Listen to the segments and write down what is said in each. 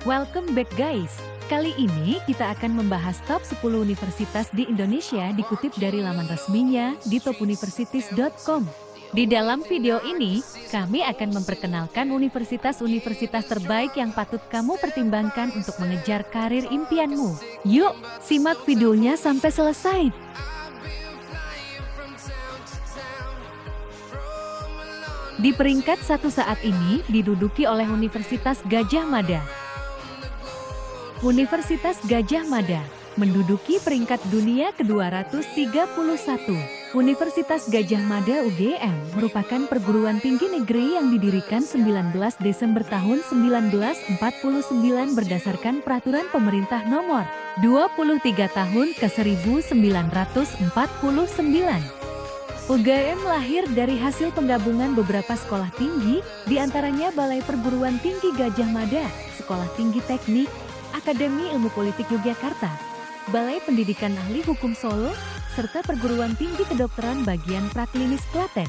Welcome back guys. Kali ini kita akan membahas top 10 universitas di Indonesia dikutip dari laman resminya di topuniversities.com. Di dalam video ini, kami akan memperkenalkan universitas-universitas terbaik yang patut kamu pertimbangkan untuk mengejar karir impianmu. Yuk, simak videonya sampai selesai. Di peringkat 1 saat ini diduduki oleh Universitas Gadjah Mada. Universitas Gadjah Mada menduduki peringkat dunia ke-231. Universitas Gadjah Mada UGM merupakan perguruan tinggi negeri yang didirikan 19 Desember tahun 1949 berdasarkan Peraturan Pemerintah Nomor 23 Tahun ke-1949. UGM lahir dari hasil penggabungan beberapa sekolah tinggi, diantaranya Balai Perguruan Tinggi Gadjah Mada, Sekolah Tinggi Teknik, Akademi Ilmu Politik Yogyakarta, Balai Pendidikan Ahli Hukum Solo, serta Perguruan Tinggi Kedokteran Bagian Praklinis Klaten.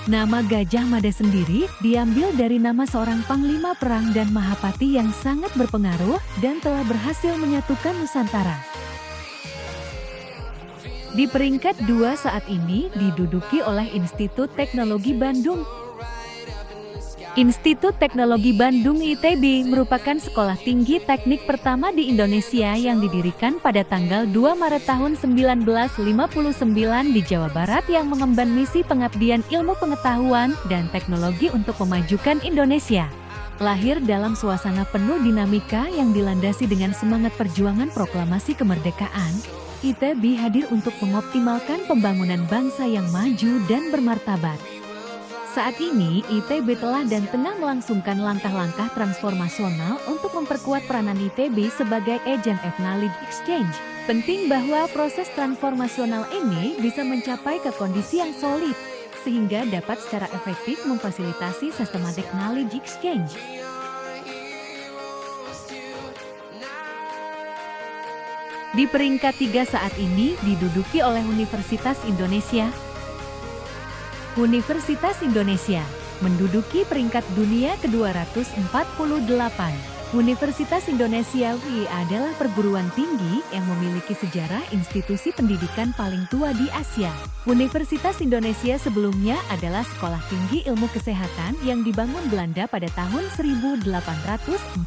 Nama Gadjah Mada sendiri diambil dari nama seorang panglima perang dan mahapati yang sangat berpengaruh dan telah berhasil menyatukan Nusantara. Di peringkat 2 saat ini diduduki oleh Institut Teknologi Bandung. Institut Teknologi Bandung ITB merupakan sekolah tinggi teknik pertama di Indonesia yang didirikan pada tanggal 2 Maret tahun 1959 di Jawa Barat yang mengemban misi pengabdian ilmu pengetahuan dan teknologi untuk memajukan Indonesia. Lahir dalam suasana penuh dinamika yang dilandasi dengan semangat perjuangan proklamasi kemerdekaan, ITB hadir untuk mengoptimalkan pembangunan bangsa yang maju dan bermartabat. Saat ini, ITB telah dan tengah melangsungkan langkah-langkah transformasional untuk memperkuat peranan ITB sebagai agent of knowledge exchange. Penting bahwa proses transformasional ini bisa mencapai ke kondisi yang solid, sehingga dapat secara efektif memfasilitasi systematic knowledge exchange. Di peringkat 3 saat ini diduduki oleh Universitas Indonesia. Universitas Indonesia menduduki peringkat dunia ke-248. Universitas Indonesia UI adalah perguruan tinggi yang memiliki sejarah institusi pendidikan paling tua di Asia. Universitas Indonesia sebelumnya adalah sekolah tinggi ilmu kesehatan yang dibangun Belanda pada tahun 1849.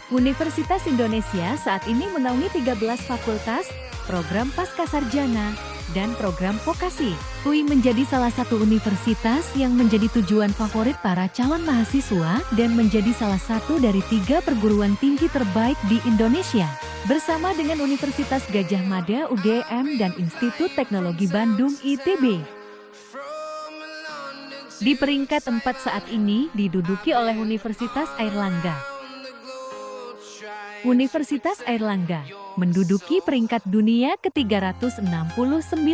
Universitas Indonesia saat ini menaungi 13 fakultas, program pascasarjana, dan program vokasi. UI menjadi salah satu universitas yang menjadi tujuan favorit para calon mahasiswa dan menjadi salah satu dari 3 perguruan tinggi terbaik di Indonesia. Bersama dengan Universitas Gadjah Mada UGM dan Institut Teknologi Bandung ITB. Di peringkat 4 saat ini diduduki oleh Universitas Airlangga. Universitas Airlangga menduduki peringkat dunia ke-369.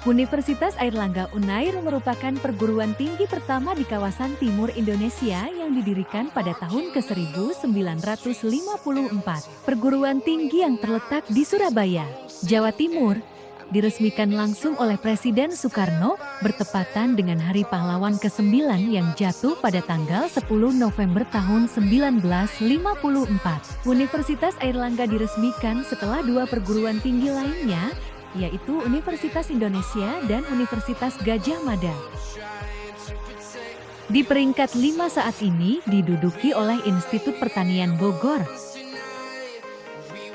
Universitas Airlangga Unair merupakan perguruan tinggi pertama di kawasan timur Indonesia yang didirikan pada tahun ke-1954. Perguruan tinggi yang terletak di Surabaya, Jawa Timur, diresmikan langsung oleh Presiden Soekarno bertepatan dengan Hari Pahlawan ke-9 yang jatuh pada tanggal 10 November tahun 1954. Universitas Airlangga diresmikan setelah 2 perguruan tinggi lainnya, yaitu Universitas Indonesia dan Universitas Gadjah Mada. Di peringkat 5 saat ini diduduki oleh Institut Pertanian Bogor.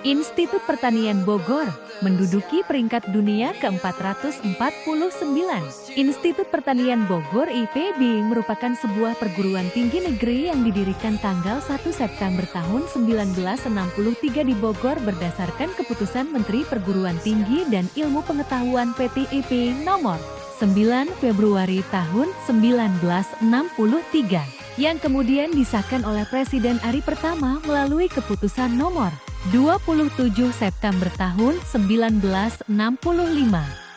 Institut Pertanian Bogor menduduki peringkat dunia ke-449. Institut Pertanian Bogor IPB merupakan sebuah perguruan tinggi negeri yang didirikan tanggal 1 September tahun 1963 di Bogor berdasarkan keputusan Menteri Perguruan Tinggi dan Ilmu Pengetahuan PTIP nomor 9 Februari tahun 1963 yang kemudian disahkan oleh Presiden Ari Pertama melalui keputusan nomor 27 September tahun 1965.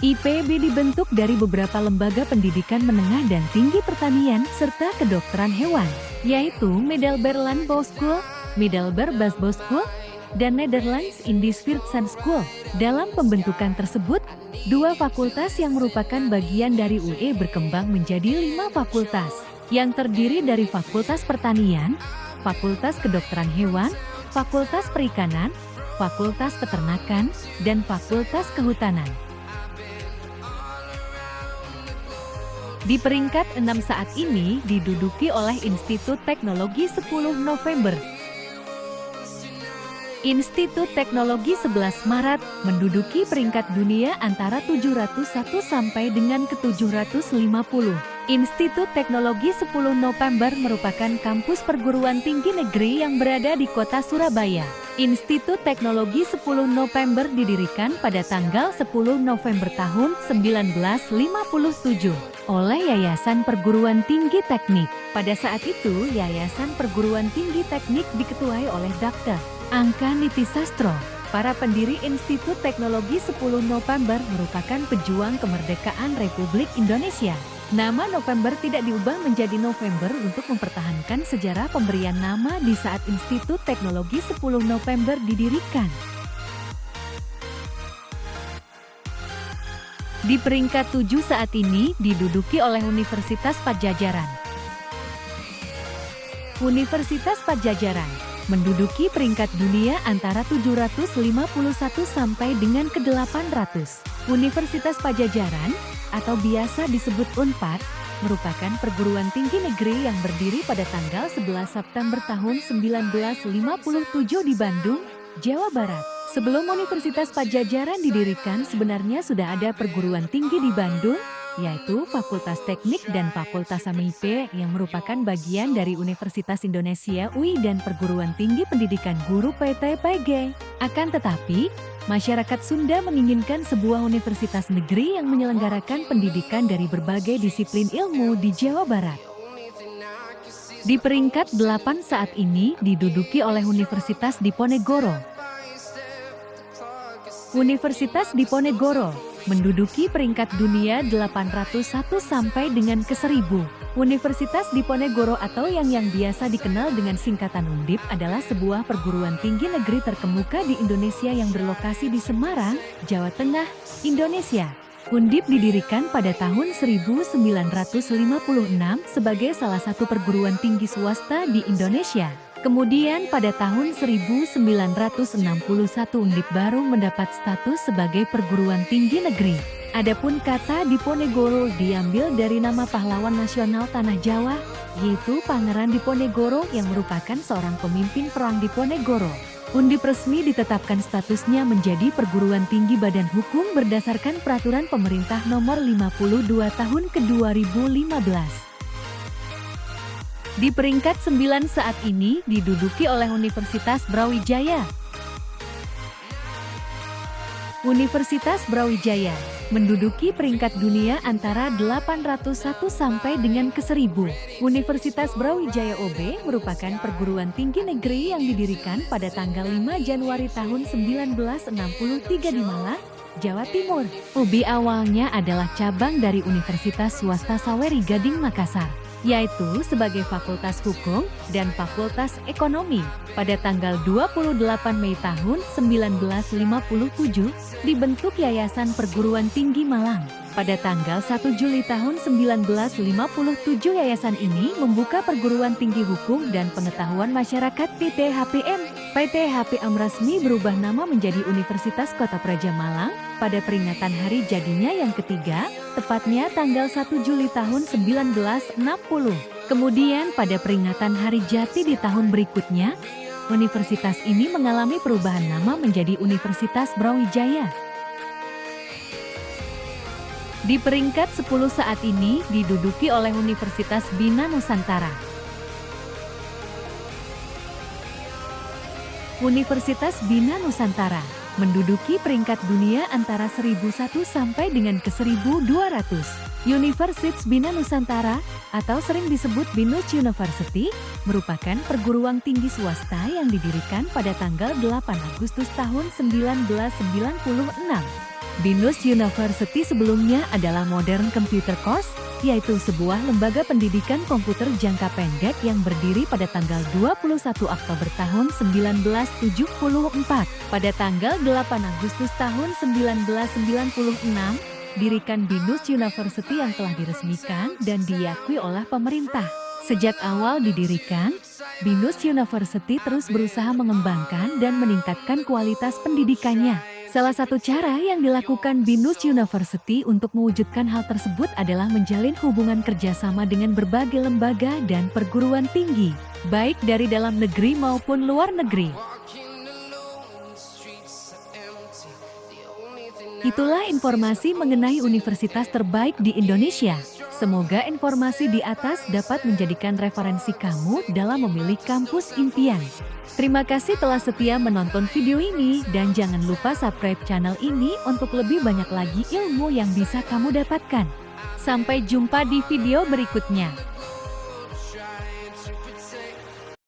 IPB dibentuk dari beberapa lembaga pendidikan menengah dan tinggi pertanian serta kedokteran hewan, yaitu Middelbaar Landbouw School, Middelbaar Bosbouw School, dan Netherlands Indisch School. Dalam pembentukan tersebut, 2 fakultas yang merupakan bagian dari UE berkembang menjadi 5 fakultas, yang terdiri dari Fakultas Pertanian, Fakultas Kedokteran Hewan, Fakultas Perikanan, Fakultas Peternakan, dan Fakultas Kehutanan. Di peringkat 6 saat ini diduduki oleh Institut Teknologi 10 November. Institut Teknologi 11 Maret menduduki peringkat dunia antara 701 sampai dengan ke-750. Institut Teknologi 10 November merupakan kampus perguruan tinggi negeri yang berada di kota Surabaya. Institut Teknologi 10 November didirikan pada tanggal 10 November tahun 1957 oleh Yayasan Perguruan Tinggi Teknik. Pada saat itu, Yayasan Perguruan Tinggi Teknik diketuai oleh Dr. Angka Nitisastro. Para pendiri Institut Teknologi 10 November merupakan pejuang kemerdekaan Republik Indonesia. Nama November tidak diubah menjadi November untuk mempertahankan sejarah pemberian nama di saat Institut Teknologi 10 November didirikan. Di peringkat 7 saat ini diduduki oleh Universitas Padjadjaran. Universitas Padjadjaran menduduki peringkat dunia antara 751 sampai dengan ke-800. Universitas Padjadjaran atau biasa disebut UNPAD, merupakan perguruan tinggi negeri yang berdiri pada tanggal 11 September tahun 1957 di Bandung, Jawa Barat. Sebelum Universitas Padjadjaran didirikan, sebenarnya sudah ada perguruan tinggi di Bandung, yaitu Fakultas Teknik dan Fakultas SAMIP yang merupakan bagian dari Universitas Indonesia UI dan Perguruan Tinggi Pendidikan Guru PT PG. Akan tetapi, masyarakat Sunda menginginkan sebuah universitas negeri yang menyelenggarakan pendidikan dari berbagai disiplin ilmu di Jawa Barat. Di peringkat 8 saat ini diduduki oleh Universitas Diponegoro. Universitas Diponegoro menduduki peringkat dunia 801 sampai dengan ke-1000. Universitas Diponegoro atau yang biasa dikenal dengan singkatan Undip adalah sebuah perguruan tinggi negeri terkemuka di Indonesia yang berlokasi di Semarang, Jawa Tengah, Indonesia. Undip didirikan pada tahun 1956 sebagai salah satu perguruan tinggi swasta di Indonesia. Kemudian pada tahun 1961 Undip baru mendapat status sebagai perguruan tinggi negeri. Adapun kata Diponegoro diambil dari nama pahlawan nasional Tanah Jawa, yaitu Pangeran Diponegoro yang merupakan seorang pemimpin perang Diponegoro. Undip resmi ditetapkan statusnya menjadi perguruan tinggi badan hukum berdasarkan peraturan pemerintah nomor 52 tahun ke-2015. Di peringkat 9 saat ini diduduki oleh Universitas Brawijaya. Universitas Brawijaya menduduki peringkat dunia antara 801 sampai dengan ke-1000. Universitas Brawijaya OB merupakan perguruan tinggi negeri yang didirikan pada tanggal 5 Januari tahun 1963 di Malang, Jawa Timur. UB awalnya adalah cabang dari Universitas Swasta Saweri Gading Makassar, yaitu sebagai Fakultas Hukum dan Fakultas Ekonomi. Pada tanggal 28 Mei tahun 1957, dibentuk Yayasan Perguruan Tinggi Malang. Pada tanggal 1 Juli tahun 1957, yayasan ini membuka Perguruan Tinggi Hukum dan Pengetahuan Masyarakat PTHPM. PTHPM resmi berubah nama menjadi Universitas Kota Praja Malang pada peringatan hari jadinya yang ketiga, tepatnya tanggal 1 Juli tahun 1960. Kemudian pada peringatan Hari Jati di tahun berikutnya, universitas ini mengalami perubahan nama menjadi Universitas Brawijaya. Di peringkat 10 saat ini diduduki oleh Universitas Bina Nusantara. Universitas Bina Nusantara menduduki peringkat dunia antara 1001 sampai dengan ke-1200. Universitas Bina Nusantara atau sering disebut Binus University merupakan perguruan tinggi swasta yang didirikan pada tanggal 8 Agustus tahun 1996. Binus University sebelumnya adalah Modern Computer Course, yaitu sebuah lembaga pendidikan komputer jangka pendek yang berdiri pada tanggal 21 Oktober tahun 1974. Pada tanggal 8 Agustus tahun 1996, dirikan Binus University yang telah diresmikan dan diakui oleh pemerintah. Sejak awal didirikan, Binus University terus berusaha mengembangkan dan meningkatkan kualitas pendidikannya. Salah satu cara yang dilakukan Binus University untuk mewujudkan hal tersebut adalah menjalin hubungan kerjasama dengan berbagai lembaga dan perguruan tinggi, baik dari dalam negeri maupun luar negeri. Itulah informasi mengenai universitas terbaik di Indonesia. Semoga informasi di atas dapat menjadikan referensi kamu dalam memilih kampus impian. Terima kasih telah setia menonton video ini dan jangan lupa subscribe channel ini untuk lebih banyak lagi ilmu yang bisa kamu dapatkan. Sampai jumpa di video berikutnya.